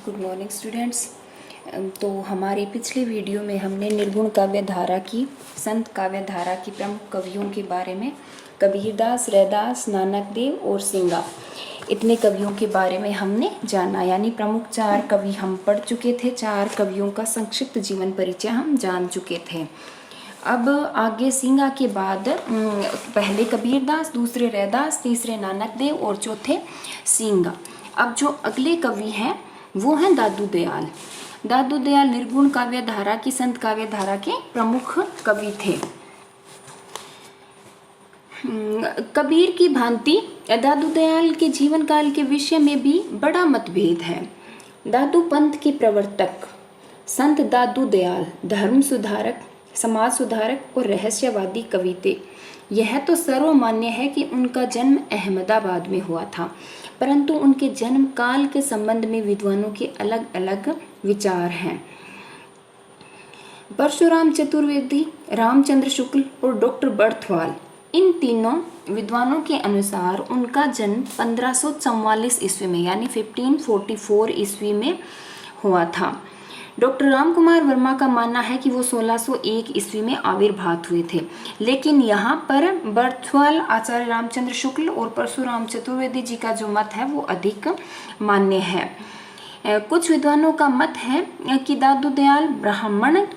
Good morning students. तो हमारी पिछली वीडियो में हमने निर्गुण काव्य धारा की, संत काव्य धारा की प्रमुख कवियों के बारे में कबीरदास, रैदास, नानक देव और सिंगा, इतने कवियों के बारे में हमने जाना। यानी प्रमुख 4 कवि हम पढ़ चुके थे, 4 कवियों का संक्षिप्त जीवन परिचय हम जान चुके थे। अब आगे सिंगा के बाद पहले कबीरदास, दूसरे रैदास, तीसरे नानक देव और चौथे सिंगा। अब जो अगले कवि हैं वो हैं दादू दयाल। दादू दयाल निर्गुण काव्य धारा की, संत काव्य धारा के प्रमुख कवि थे। कबीर की भांति दादू दयाल के जीवन काल के विषय में भी बड़ा मतभेद है। दादू पंथ के प्रवर्तक संत दादू दयाल धर्म सुधारक, समाज सुधारक और रहस्यवादी कवि थे। यह तो सर्वमान्य है कि उनका जन्म अहमदाबाद में हुआ था, परंतु उनके जन्म काल के संबंध में विद्वानों के अलग अलग विचार हैं। परशुराम चतुर्वेदी, रामचंद्र शुक्ल और डॉक्टर बर्थवाल, इन तीनों विद्वानों के अनुसार उनका जन्म 1544 ईस्वी में यानी 1544 ईस्वी में हुआ था। डॉक्टर राम कुमार वर्मा का मानना है कि वो 1601 ईस्वी में आविर्भात हुए थे, लेकिन यहाँ पर बर्थवाल, आचार्य रामचंद्र शुक्ल और परशुराम चतुर्वेदी जी का जो मत है वो अधिक मान्य है। कुछ विद्वानों का मत है कि दादू दयाल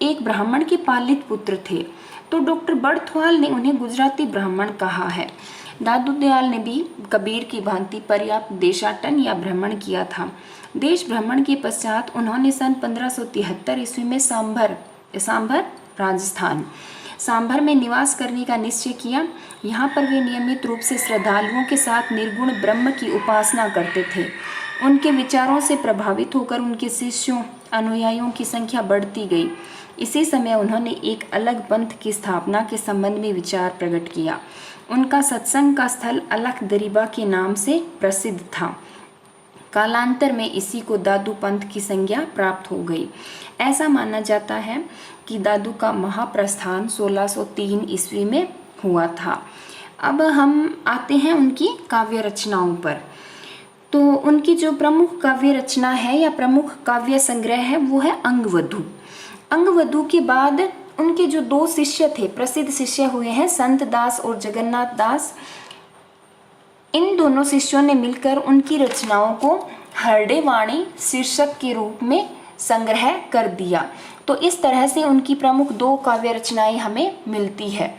एक ब्राह्मण के पालित पुत्र थे, तो डॉक्टर बर्थवाल ने उन्हें गुजराती ब्राह्मण कहा है। दादू दयाल ने भी कबीर की भांति पर्याप्त देशाटन या भ्रमण किया था। देश भ्रमण के पश्चात उन्होंने सन 1573 ईस्वी में सांभर राजस्थान सांभर में निवास करने का निश्चय किया। यहाँ पर वे नियमित रूप से श्रद्धालुओं के साथ निर्गुण ब्रह्म की उपासना करते थे। उनके विचारों से प्रभावित होकर उनके शिष्यों, अनुयायियों की संख्या बढ़ती गई। इसी समय उन्होंने एक अलग पंथ की स्थापना के संबंध में विचार प्रकट किया। उनका सत्संग का स्थल अलख दरीबा के नाम से प्रसिद्ध था। कालांतर में इसी को दादू पंथ की संज्ञा प्राप्त हो गई। ऐसा माना जाता है कि दादू का महाप्रस्थान 1603 ईस्वी में हुआ था। अब हम आते हैं उनकी काव्य रचनाओं पर। तो उनकी जो प्रमुख काव्य रचना है या प्रमुख काव्य संग्रह है वो है अंगवधू। अंगवधू के बाद उनके जो 2 शिष्य थे, प्रसिद्ध शिष्य हुए हैं संत दास और जगन्नाथ दास। इन दोनों शिष्यों ने मिलकर उनकी रचनाओं को हरडे वाणी शीर्षक के रूप में संग्रह कर दिया। तो इस तरह से उनकी प्रमुख 2 काव्य रचनाएं हमें मिलती है।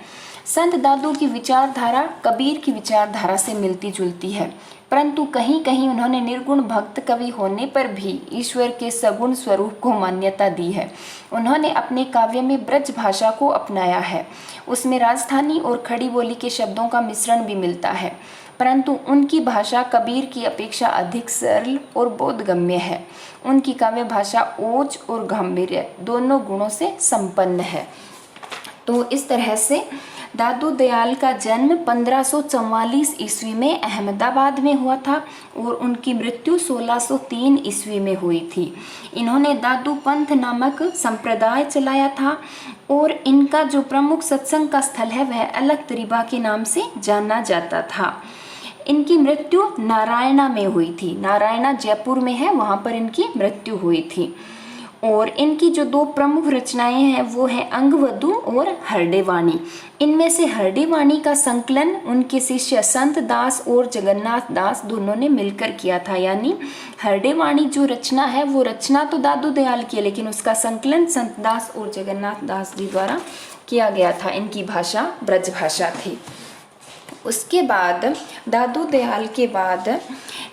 संत दादू की विचारधारा कबीर की विचारधारा से मिलती जुलती है, परंतु कहीं कहीं उन्होंने निर्गुण भक्त कवि होने पर भी ईश्वर के सगुण स्वरूप को मान्यता दी है। उन्होंने अपने काव्य में ब्रज भाषा को अपनाया है। उसमें राजस्थानी और खड़ी बोली के शब्दों का मिश्रण भी मिलता है, परंतु उनकी भाषा कबीर की अपेक्षा अधिक सरल और बोधगम्य है। उनकी काव्य भाषा ओज और गांभीर्य दोनों गुणों से संपन्न है। तो इस तरह से दादू दयाल का जन्म 1544 ईस्वी में अहमदाबाद में हुआ था और उनकी मृत्यु 1603 ईस्वी में हुई थी। इन्होंने दादू पंथ नामक संप्रदाय चलाया था और इनका जो प्रमुख सत्संग का स्थल है वह अलख दरीबा के नाम से जाना जाता था। इनकी मृत्यु नारायणा में हुई थी। नारायणा जयपुर में है, वहाँ पर इनकी मृत्यु हुई थी। और इनकी जो 2 प्रमुख रचनाएं हैं वो है अंगवधू और हरडे वाणी। इनमें से हरडे वाणी का संकलन उनके शिष्य संत दास और जगन्नाथ दास दोनों ने मिलकर किया था। यानी हरडे वाणी जो रचना है वो रचना तो दादू दयाल की है, लेकिन उसका संकलन संत दास और जगन्नाथ दास जी द्वारा किया गया था। इनकी भाषा ब्रज भाषा थी। उसके बाद दादू दयाल के बाद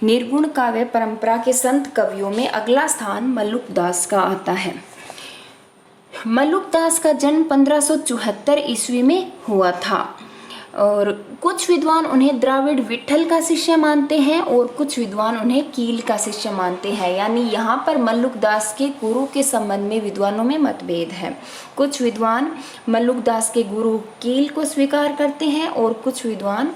निर्गुण काव्य परंपरा के संत कवियों में अगला स्थान मल्लुक दास का आता है। मल्लुक दास का जन्म 1574 ईस्वी में हुआ था और कुछ विद्वान उन्हें द्राविड़ विठल का शिष्य मानते हैं और कुछ विद्वान उन्हें कील का शिष्य मानते हैं। यानी यहाँ पर मल्लुक दास के गुरु के संबंध में विद्वानों में मतभेद है। कुछ विद्वान मल्लुक दास के गुरु कील को स्वीकार करते हैं और कुछ विद्वान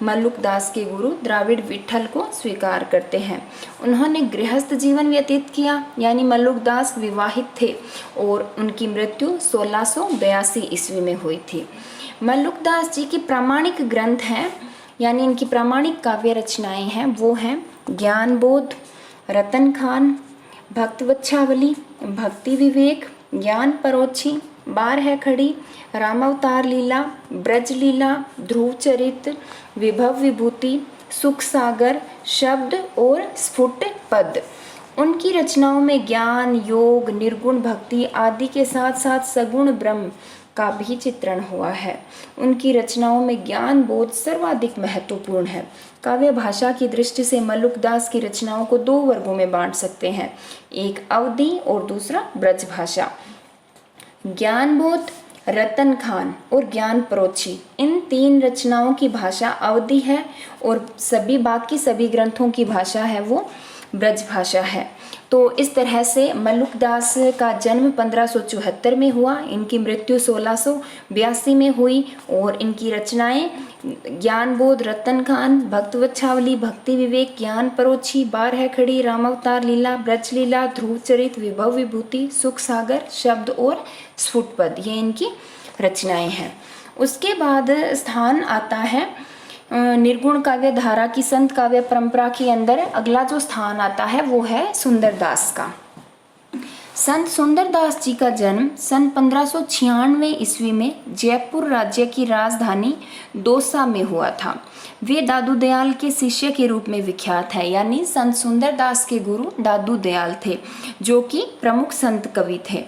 मल्लुक दास के गुरु द्राविड़ विठल को स्वीकार करते हैं। उन्होंने गृहस्थ जीवन व्यतीत किया, यानी मल्लुक दास विवाहित थे और उनकी मृत्यु 1682 ईस्वी में हुई थी। मल्लुक दास जी के प्रामाणिक ग्रंथ हैं, यानी इनकी प्रामाणिक काव्य रचनाएं हैं, वो हैं ज्ञान बोध, रतन खान, भक्तवच्छावली, भक्ति विवेक, ज्ञान परोक्षी, बार है खड़ी, रामावतार लीला, ब्रज लीला, ध्रुव चरित, विभव विभूति, सुख सागर, शब्द और स्फुट पद। उनकी रचनाओं में ज्ञान, योग, निर्गुण भक्ति आदि के साथ साथ सगुण ब्रह्म का भी चित्रण हुआ है। उनकी रचनाओं में ज्ञान बोध सर्वाधिक महत्वपूर्ण है। काव्य भाषा की दृष्टि से मल्लुकदास की रचनाओं को दो वर्गों में बांट सकते हैं, एक अवधी और दूसरा ब्रज भाषा। ज्ञान बोध, रतन खान और ज्ञान परोक्षी, इन तीन रचनाओं की भाषा अवधी है और बाकी सभी ग्रंथों की भाषा है वो ब्रज भाषा है। तो इस तरह से मल्लुकदास का जन्म 1574 में हुआ, इनकी मृत्यु 1682 में हुई और इनकी रचनाएं ज्ञानबोध, रतन खान, भक्तवच्छावली, भक्ति विवेक, ज्ञान परोक्षी, बार है खड़ी, रामावतार लीला, ब्रज लीला, ध्रुव चरित, विभव विभूति, सुख सागर, शब्द और स्फुट पद, ये इनकी रचनाएं हैं। उसके बाद स्थान आता है निर्गुण काव्य धारा की संत काव्य परंपरा के अंदर अगला जो स्थान आता है वो है सुंदरदास का। संत सुंदरदास जी का जन्म सन 1596 ईस्वी में जयपुर राज्य की राजधानी दौसा में हुआ था। वे दादू दयाल के शिष्य के रूप में विख्यात है, यानी संत सुंदरदास के गुरु दादू दयाल थे, जो कि प्रमुख संत कवि थे।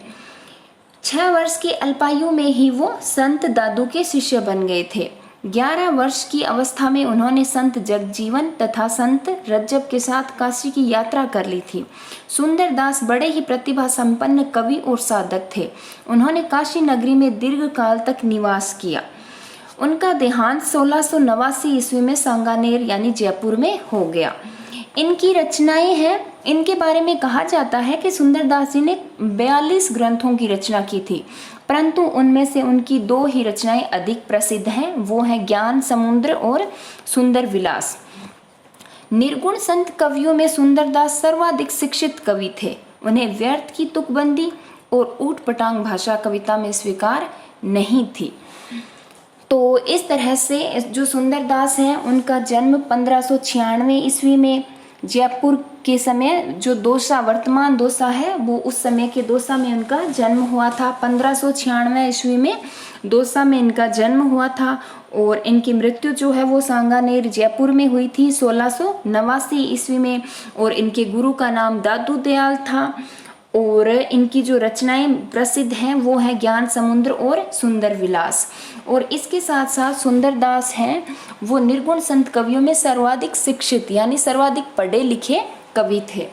6 वर्ष की अल्पायु में ही वो संत दादू के शिष्य बन गए थे। 11 वर्ष की अवस्था में उन्होंने संत जगजीवन तथा संत रज्जब के साथ काशी की यात्रा कर ली थी। सुंदरदास बड़े ही प्रतिभा संपन्न कवि और साधक थे। उन्होंने काशी नगरी में दीर्घ काल तक निवास किया। उनका देहांत 1689 ईस्वी में सांगानेर यानी जयपुर में हो गया। इनकी रचनाएं हैं, इनके बारे में कहा जाता है कि सुंदरदास जी ने 42 ग्रंथों की रचना की थी, परंतु उनमें से उनकी 2 ही रचनाएं अधिक प्रसिद्ध हैं, वो हैं ज्ञान समुद्र और सुंदर विलास। निर्गुण संत कवियों में सुंदरदास सर्वाधिक शिक्षित कवि थे। उन्हें व्यर्थ की तुकबंदी और ऊटपटांग भाषा कविता में स्वीकार नहीं थी। तो इस तरह से जो सुंदरदास हैं उनका जन्म 1596 ईस्वी में जयपुर के समय, जो दौसा वर्तमान दौसा है, वो उस समय के दौसा में उनका जन्म हुआ था। 1596 ईस्वी में दौसा में इनका जन्म हुआ था और इनकी मृत्यु जो है वो सांगानेर जयपुर में हुई थी 1689 ईस्वी में। और इनके गुरु का नाम दादू दयाल था और इनकी जो रचनाएं प्रसिद्ध हैं वो है ज्ञान समुद्र और सुंदर विलास। और इसके साथ साथ सुंदरदास हैं वो निर्गुण संत कवियों में सर्वाधिक शिक्षित यानी सर्वाधिक पढ़े लिखे कवि थे।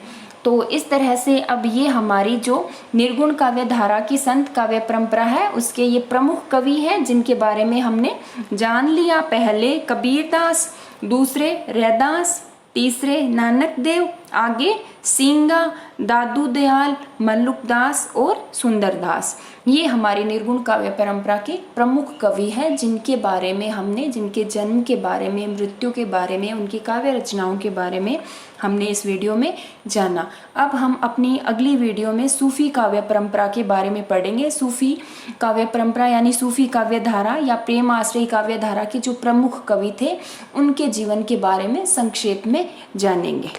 तो इस तरह से अब ये हमारी जो निर्गुण काव्य धारा की संत काव्य परंपरा है उसके ये प्रमुख कवि हैं जिनके बारे में हमने जान लिया। पहले कबीरदास, दूसरे रैदास, तीसरे नानक देव, आगे सींगा, दादू दयाल, मल्लुकदास और सुंदरदास। ये हमारी निर्गुण काव्य परंपरा के प्रमुख कवि हैं जिनके बारे में हमने, जिनके जन्म के बारे में, मृत्यु के बारे में, उनकी काव्य रचनाओं के बारे में हमने इस वीडियो में जाना। अब हम अपनी अगली वीडियो में सूफी काव्य परंपरा के बारे में पढ़ेंगे। सूफी काव्य परंपरा यानी सूफी काव्य धारा या प्रेम आश्रयी काव्य धारा के जो प्रमुख कवि थे उनके जीवन के बारे में संक्षेप में जानेंगे।